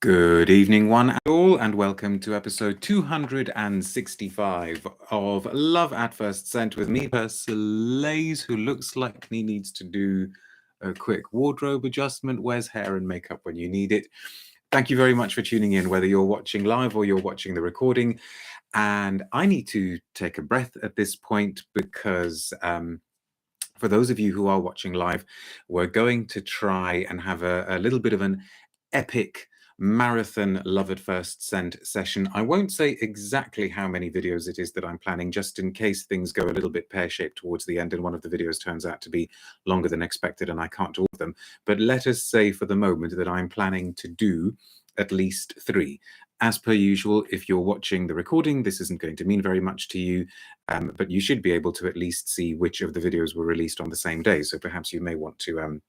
Good evening, one and all, and welcome to episode 265 of Love at First Scent with me, Persolaise, who looks like he needs to do a quick wardrobe adjustment. Wears hair and makeup when you need it. Thank you very much for tuning in, whether you're watching live or you're watching the recording. And I need to take a breath at this point because for those of you who are watching live, we're going to try and have a little bit of an epic marathon Love at First Scent session. I won't say exactly how many videos it is that I'm planning, just in case things go a little bit pear-shaped towards the end and one of the videos turns out to be longer than expected and I can't do all of them. But let us say for the moment that I'm planning to do at least 3. As per usual, if you're watching the recording, this isn't going to mean very much to you, but you should be able to at least see which of the videos were released on the same day. So perhaps you may want to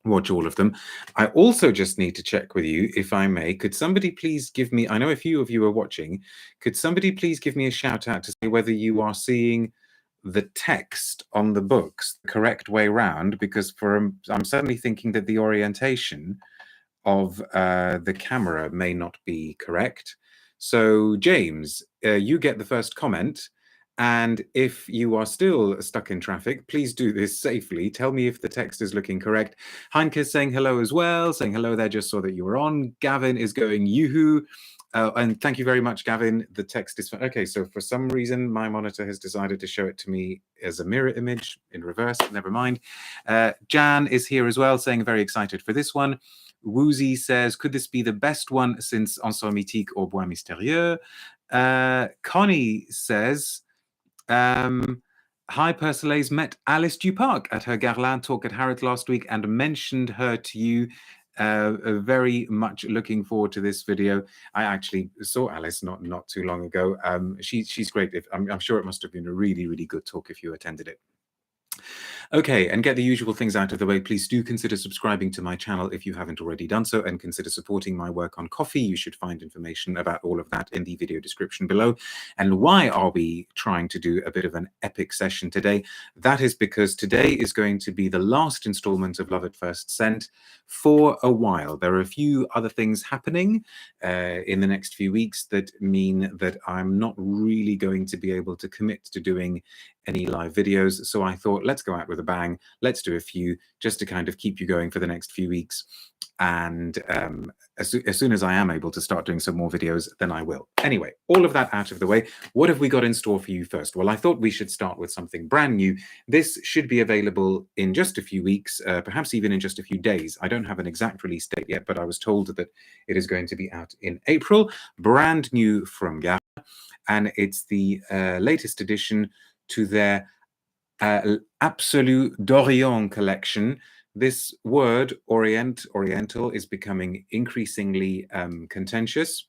watch all of them. I also just need to check with you, if I may. Could somebody please give me, I know a few of you are watching, could somebody please give me a shout out to say whether you are seeing the text on the books the correct way round? Because I'm certainly thinking that the orientation of the camera may not be correct. So James, you get the first comment. And if you are still stuck in traffic, please do this safely. Tell me if the text is looking correct. Heinke is saying hello as well, saying hello there, just saw that you were on. Gavin is going yoo-hoo. And thank you very much, Gavin. The text is okay. So for some reason, my monitor has decided to show it to me as a mirror image in reverse. Never mind. Jan is here as well, saying very excited for this one. Woozy says, could this be the best one since Ensemble Mythique or Bois Mystérieux? Connie says, hi, Persolaise, met Alice Duparc at her Guerlain talk at Harrods last week and mentioned her to you. Very much looking forward to this video. I actually saw Alice not too long ago. She's great. I'm sure it must have been a really, really good talk if you attended it. Okay, and get the usual things out of the way. Please do consider subscribing to my channel if you haven't already done so, and consider supporting my work on Ko-fi. You should find information about all of that in the video description below. And why are we trying to do a bit of an epic session today? That is because today is going to be the last installment of Love at First Scent for a while. There are a few other things happening in the next few weeks that mean that I'm not really going to be able to commit to doing any live videos. So I thought, let's go out with a bang. Let's do a few just to kind of keep you going for the next few weeks. And as soon as I am able to start doing some more videos, then I will. Anyway, all of that out of the way, what have we got in store for you first? Well, I thought we should start with something brand new. This should be available in just a few weeks, perhaps even in just a few days. I don't have an exact release date yet, but I was told that it is going to be out in April. Brand new from Guerlain, and it's the latest edition to their Absolu d'Orient collection. This word, oriental, is becoming increasingly contentious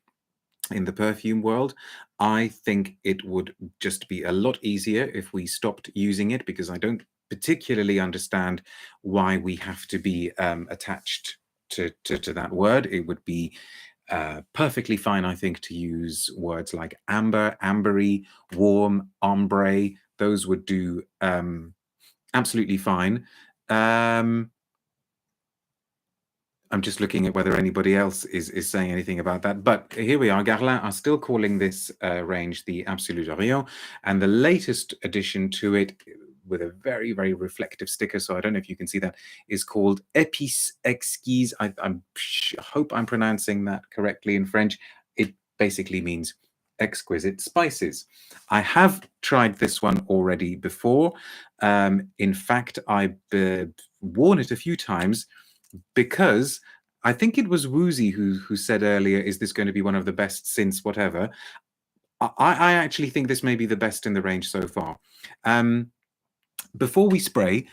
in the perfume world. I think it would just be a lot easier if we stopped using it, because I don't particularly understand why we have to be attached to that word. It would be perfectly fine, I think, to use words like amber, ambery, warm, ombre. Those would do absolutely fine. I'm just looking at whether anybody else is saying anything about that. But here we are. Guerlain are still calling this range the Absolu d'Orient. And the latest addition to it, with a very, very reflective sticker, so I don't know if you can see that, is called Epices Exquises. I hope I'm pronouncing that correctly in French. It basically means exquisite spices. I have tried this one already before. In fact, I've worn it a few times, because I think it was Woozy who said earlier, is this going to be one of the best since whatever? I actually think this may be the best in the range so far. Before we spray,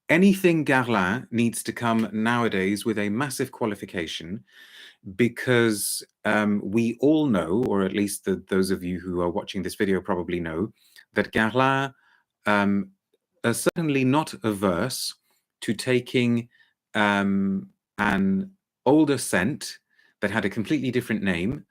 anything Guerlain needs to come nowadays with a massive qualification, because we all know, or at least those of you who are watching this video probably know, that Guerlain are certainly not averse to taking an older scent that had a completely different name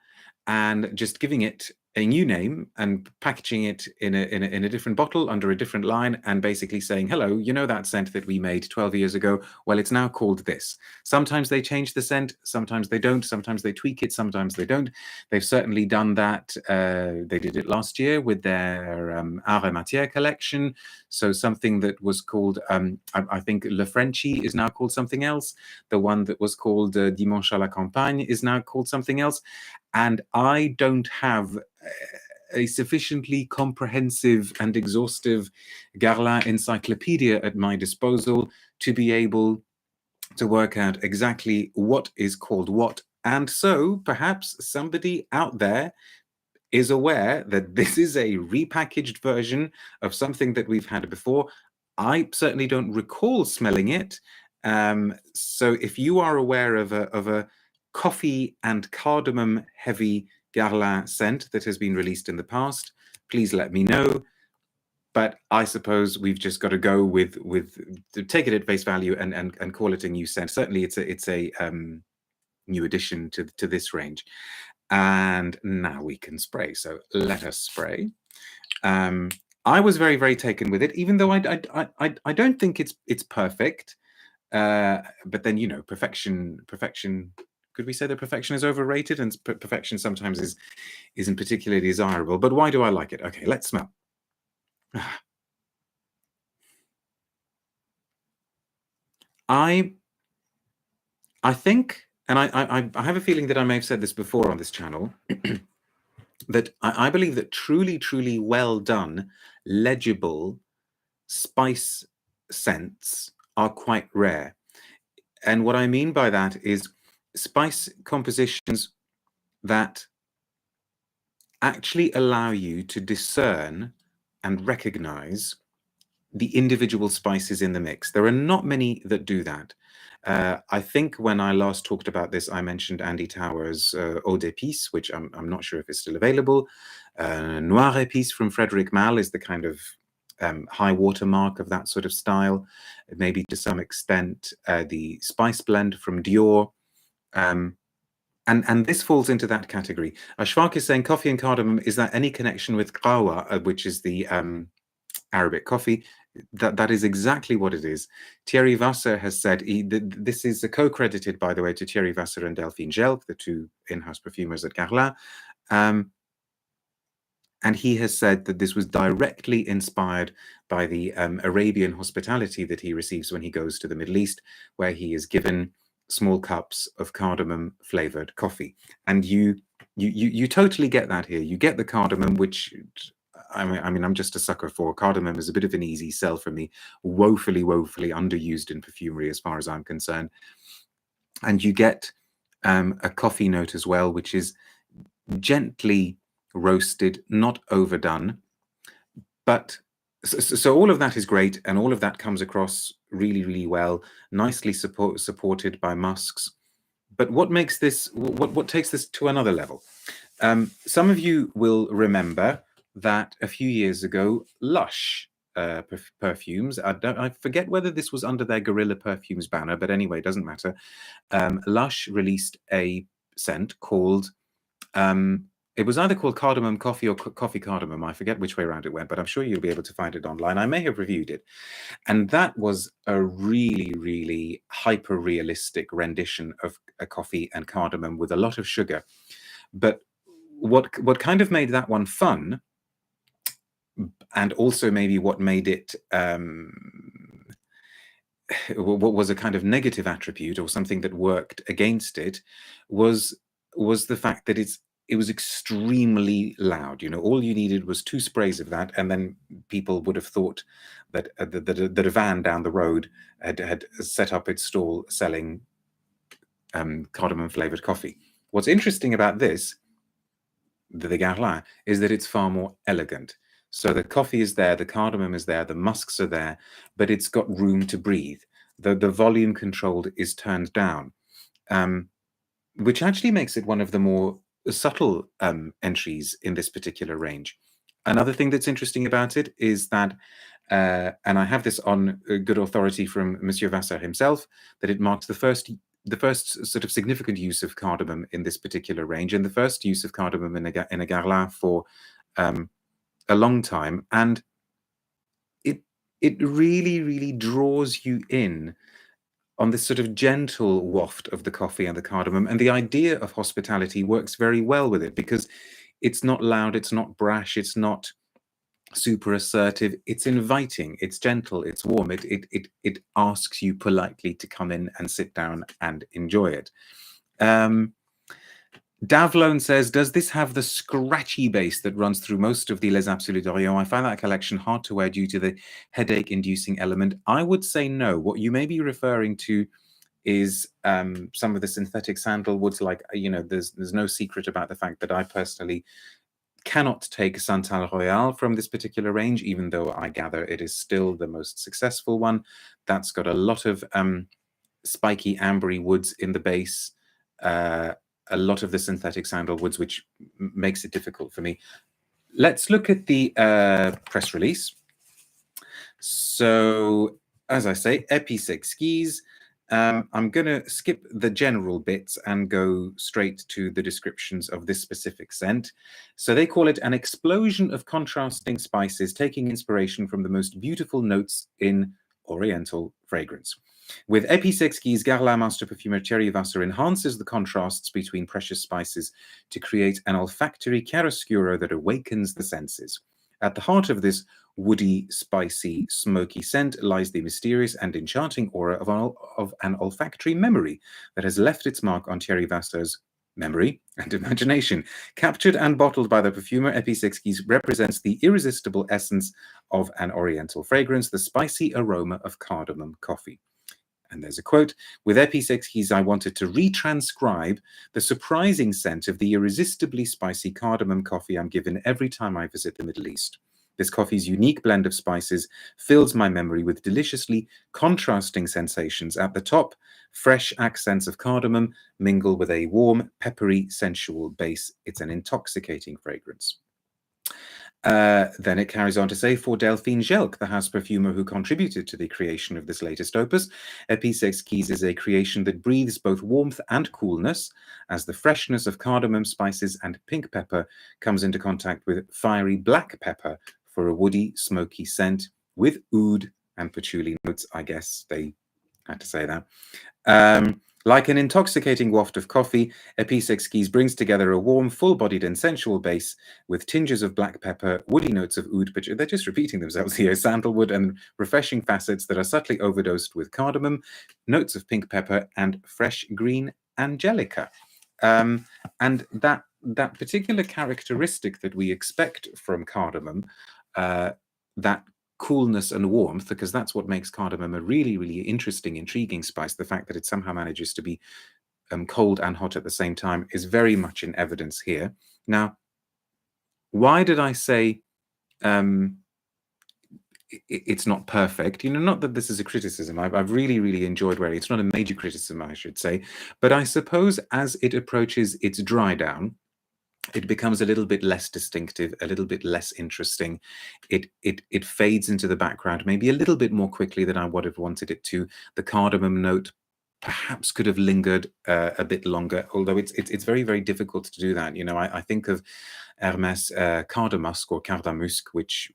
and just giving it a new name and packaging it in a different bottle under a different line and basically saying, hello, you know that scent that we made 12 years ago? Well, it's now called this. Sometimes they change the scent, sometimes they don't, sometimes they tweak it, sometimes they don't. They've certainly done that. They did it last year with their Art et Matière collection. So something that was called, I think Le Frenchie is now called something else. The one that was called Dimanche à la Campagne is now called something else. And I don't have a sufficiently comprehensive and exhaustive Guerlain encyclopedia at my disposal to be able to work out exactly what is called what. And so perhaps somebody out there is aware that this is a repackaged version of something that we've had before. I certainly don't recall smelling it. So if you are aware of a coffee and cardamom heavy Guerlain scent that has been released in the past, please let me know. But I suppose we've just got to go with take it at face value and call it a new scent. Certainly, it's a new addition to this range. And now we can spray. So let us spray. I was very, very taken with it, even though I don't think it's perfect. But then, you know, perfection. Could we say that perfection is overrated, and perfection sometimes isn't particularly desirable? But why do I like it? Okay, let's smell. I think, and I have a feeling that I may have said this before on this channel, that I believe that truly, truly well done, legible spice scents are quite rare. And what I mean by that is spice compositions that actually allow you to discern and recognize the individual spices in the mix. There are not many that do that. I think when I last talked about this, I mentioned Andy Towers' Eau d'Épices, which I'm not sure if it's still available. Noir Épices from Frederic Malle is the kind of high watermark of that sort of style. Maybe to some extent, the Spice Blend from Dior. And this falls into that category. Ashfaq is saying coffee and cardamom, is that any connection with qawa, which is the Arabic coffee? That is exactly what it is. Thierry Vasser has said, this is co-credited, by the way, to Thierry Vasser and Delphine Jelk, the two in-house perfumers at Guerlain. And he has said that this was directly inspired by the Arabian hospitality that he receives when he goes to the Middle East, where he is given small cups of cardamom-flavored coffee. And you totally get that here. You get the cardamom, which... I mean, I'm just a sucker for cardamom. Is a bit of an easy sell for me. Woefully, woefully underused in perfumery as far as I'm concerned. And you get a coffee note as well, which is gently roasted, not overdone. But so all of that is great, and all of that comes across really, really well, nicely supported by musks. But what makes this, what takes this to another level? Some of you will remember that a few years ago, Lush perfumes, I forget whether this was under their Guerrilla Perfumes banner, but anyway, it doesn't matter. Lush released a scent called, it was either called Cardamom Coffee or Coffee Cardamom. I forget which way around it went, but I'm sure you'll be able to find it online. I may have reviewed it. And that was a really, really hyper-realistic rendition of a coffee and cardamom with a lot of sugar. But what kind of made that one fun, and also maybe what made it what was a kind of negative attribute or something that worked against it, was the fact that it was extremely loud. You know, all you needed was 2 sprays of that, and then people would have thought that that a van down the road had set up its stall selling cardamom flavored coffee. What's interesting about this, the Guerlain, is that it's far more elegant. So the coffee is there, the cardamom is there, the musks are there, but it's got room to breathe. The volume controlled is turned down, which actually makes it one of the more subtle entries in this particular range. Another thing that's interesting about it is that, and I have this on good authority from Monsieur Vasser himself, that it marks the first sort of significant use of cardamom in this particular range, and the first use of cardamom in a Guerlain for a long time, and it really, really draws you in on this sort of gentle waft of the coffee and the cardamom, and the idea of hospitality works very well with it because it's not loud, it's not brash, it's not super assertive, it's inviting, it's gentle, it's warm, it asks you politely to come in and sit down and enjoy it. Davlone says, does this have the scratchy bass that runs through most of the Les Absolus d'Orient? I find that collection hard to wear due to the headache-inducing element. I would say no. What you may be referring to is some of the synthetic sandalwoods. Like, you know, there's no secret about the fact that I personally cannot take Santal Royal from this particular range, even though I gather it is still the most successful one. That's got a lot of spiky ambery woods in the base, a lot of the synthetic sandalwoods, which makes it difficult for me. Let's look at the press release. So, as I say, Epices Exquises. I'm going to skip the general bits and go straight to the descriptions of this specific scent. So they call it an explosion of contrasting spices, taking inspiration from the most beautiful notes in Oriental fragrance. With Epices Exquises, Guerlain master perfumer Thierry enhances the contrasts between precious spices to create an olfactory chiaroscuro that awakens the senses. At the heart of this woody, spicy, smoky scent lies the mysterious and enchanting aura of an olfactory memory that has left its mark on Thierry Vassar's memory and imagination. Captured and bottled by the perfumer, Epices Exquises represents the irresistible essence of an Oriental fragrance, the spicy aroma of cardamom coffee. And there's a quote, with Epices Exquises, I wanted to retranscribe the surprising scent of the irresistibly spicy cardamom coffee I'm given every time I visit the Middle East. This coffee's unique blend of spices fills my memory with deliciously contrasting sensations. At the top, fresh accents of cardamom mingle with a warm, peppery, sensual base. It's an intoxicating fragrance. Then it carries on to say, for Delphine Jelk, the house perfumer who contributed to the creation of this latest opus, Epices Exquises is a creation that breathes both warmth and coolness, as the freshness of cardamom, spices, and pink pepper comes into contact with fiery black pepper for a woody, smoky scent with oud and patchouli notes. I guess they had to say that. Like an intoxicating waft of coffee, Epices Exquises brings together a warm, full-bodied and sensual base with tinges of black pepper, woody notes of oud, they're just repeating themselves here, sandalwood, and refreshing facets that are subtly overdosed with cardamom, notes of pink pepper, and fresh green angelica. And that particular characteristic that we expect from cardamom, that coolness and warmth, because that's what makes cardamom a really, really interesting, intriguing spice. The fact that it somehow manages to be cold and hot at the same time is very much in evidence here. Now, why did I say it's not perfect? You know, not that this is a criticism. I've really, really enjoyed wearing it. It's not a major criticism, I should say. But I suppose as it approaches its dry down, it becomes a little bit less distinctive, a little bit less interesting. It fades into the background maybe a little bit more quickly than I would have wanted it to. The cardamom note perhaps could have lingered a bit longer, although it's very, very difficult to do that. You know, I think of Hermès Cardamusk or Cardamusc, which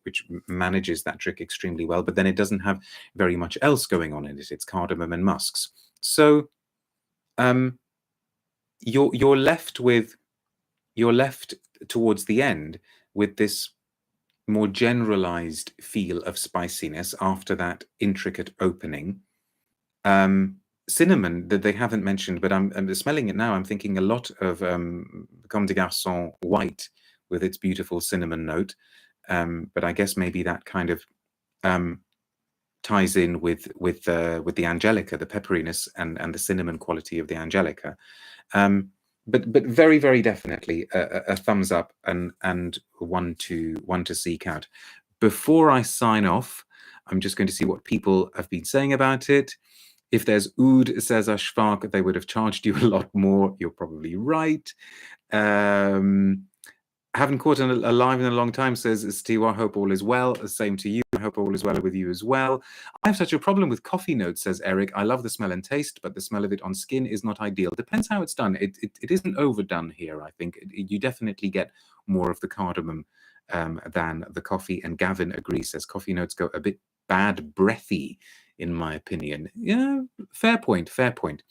manages that trick extremely well, but then it doesn't have very much else going on in it. It's cardamom and musks. So you're left towards the end with this more generalized feel of spiciness after that intricate opening. Cinnamon that they haven't mentioned, but I'm smelling it now. I'm thinking a lot of Comme des Garçons white with its beautiful cinnamon note. But I guess maybe that kind of ties in with the angelica, the pepperiness and the cinnamon quality of the angelica. But very, very definitely a thumbs up and one to seek out. Before I sign off, I'm just going to see what people have been saying about it. If there's oud, says Ashfaq, they would have charged you a lot more. You're probably right. Haven't caught a live in a long time, says Stiwa. Hope all is well. Same to you. I hope all is well with you as well. I have such a problem with coffee notes, says Eric. I love the smell and taste, but the smell of it on skin is not ideal. Depends how it's done. It isn't overdone here, I think. You definitely get more of the cardamom than the coffee. And Gavin agrees, says coffee notes go a bit bad breathy, in my opinion. Yeah, fair point, fair point.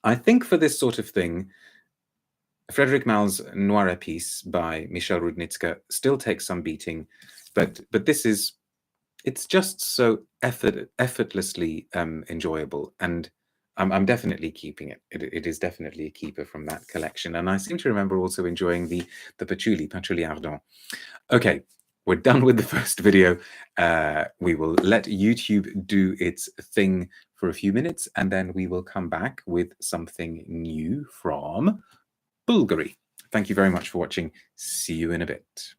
I think for this sort of thing, Frederic Mal's Noir Epice by Michel Rudnitska still takes some beating, but this is, it's just so effortlessly enjoyable, and I'm definitely keeping it. It is definitely a keeper from that collection, and I seem to remember also enjoying the Patchouli Ardent. Okay, we're done with the first video. We will let YouTube do its thing for a few minutes, and then we will come back with something new from Bulgari. Thank you very much for watching. See you in a bit.